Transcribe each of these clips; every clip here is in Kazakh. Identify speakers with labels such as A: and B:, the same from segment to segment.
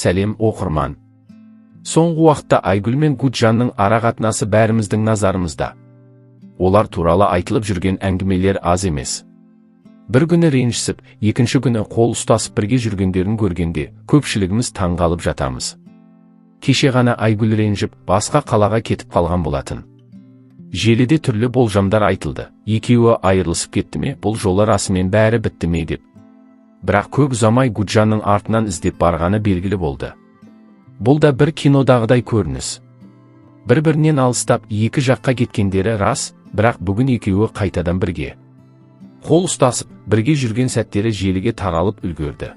A: сәлем оқырман. Соңғы уақытта Айгүл мен Гуджанның арақатынасы бәріміздің назарымызда. Олар туралы айтылып жүрген әңгімелер аз емес. Бір күні ренжісіп, екінші күні қол ұстасып бірге жүргендерін көргенде, көпшілігіміз таңғалып жатамыз. Кеше ғана Айгүл ренжіп, басқа қалаға кетіп қалған болатын. Желіде түрлі болжамдар айтылды. Екеуі айырылысып кетті ме, бұл жолы расымен бәрі бітті ме деп. Бірақ көп ұзамай Гуджанның артынан іздеп барғаны белгілі болды. Бұл да бір кинодағыдай көрініс. Бір-бірінен алыстап екі жаққа кеткендері рас, бірақ бүгін екеуі қайтадан бірге. Қол ұстасып, бірге жүрген сәттері желіге таралып үлгерді.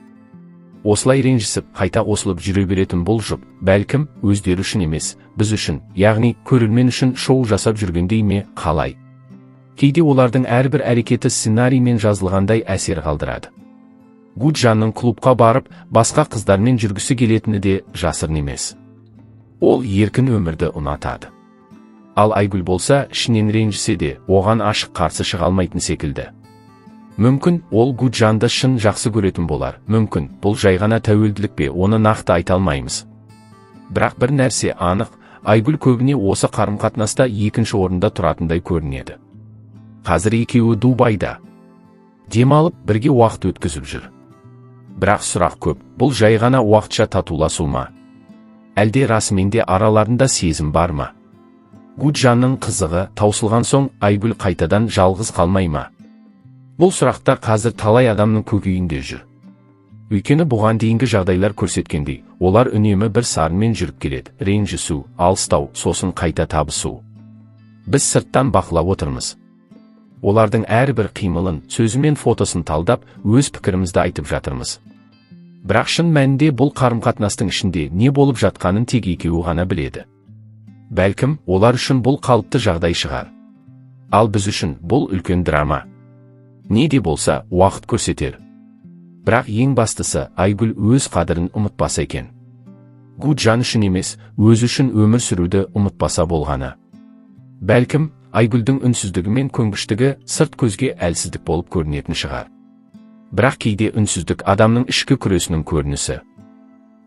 A: Осылай ренжісіп, қайта қосылып жүре беретін бұл жұп, бәлкім, өздері үшін емес, біз үшін, яғни көрермен үшін шоу жасап жүргендей ме, қалай? Кейде олардың әрбір әрекеті сценариймен жазылғандай әсер қалдырады. Гуджанның клубқа барып, басқа қыздармен жүргісі келетіні де жасырын емес. Ол еркін өмірді ұнатады. Ал Айгүл болса, ішінен ренжісе де, оған ашық қарсы шыға алмайтын секілді. Мүмкін, ол Гуджанды шын жақсы көретін болар. Мүмкін, бұл жай ғана тәуелділік пе, оны нақты айта алмаймыз. Бірақ бір нәрсе анық, Айгүл көбіне осы қарым-қатынаста екінші орында тұратындай көрінеді. Қазір екеуі Дубайда. Демалып, бірге уақыт өткізіп жүр. Бірақ сұрақ көп, бұл жай ғана уақытша татуласу ма? Әлде расымен де араларында сезім бар ма? Гуджанның қызығы таусылған соң Айгүл қайтадан жалғыз қалмай ма? Бұл сұрақтар қазір талай адамның көкейінде жүр. Өйткені бұған дейінгі жағдайлар көрсеткендей, олар үнемі бір сарынмен жүріп келеді. Ренжісу, алыстау, сосын қайта табысу. Біз сырттан бақылап отырмыз. Олардың әрбір қимылын, сөзі мен фотосын талдап, өз пікірімізді айтып жатырмыз. Бірақ шын мәнінде бұл қарым-қатынастың ішінде не болып жатқанын тек екеуі ғана біледі. Бәлкім, олар үшін бұл қалыпты жағдай шығар. Ал біз үшін бұл үлкен драма. Не де болса, уақыт көрсетер. Бірақ ең бастысы, Айгүл өз қадірін ұмытпаса екен. Гуджан үшін емес, өзі үшін өмір сүруді ұмытпаса болғаны. Бәлкім, Айгүлдің үнсіздігі мен көнгіштігі сырт көзге әлсіздік болып көрінетін шығар. Бірақ кейде үнсіздік адамның ішкі күресінің көрінісі.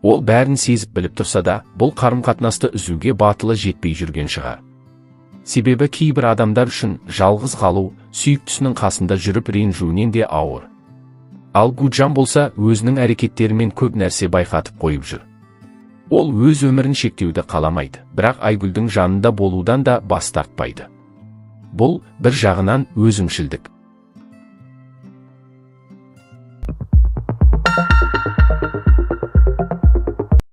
A: Ол бәрін сезіп біліп тұрса да, бұл қарым-қатынасты үзуге батылы жетпей жүрген шығар. Себебі кейбір адамдар үшін жалғыз қалу, сүйіктісінің қасында жүріп ренжуінен де ауыр. Ал Гуджан болса, өзінің әрекеттерімен көп нәрсе байқатып қойып жүр. Ол өз өмірін шектеуді қаламайды, бірақ Айгүлдің жанында болудан да бас тартпайды. Бұл, бір жағынан, өзімшілдік.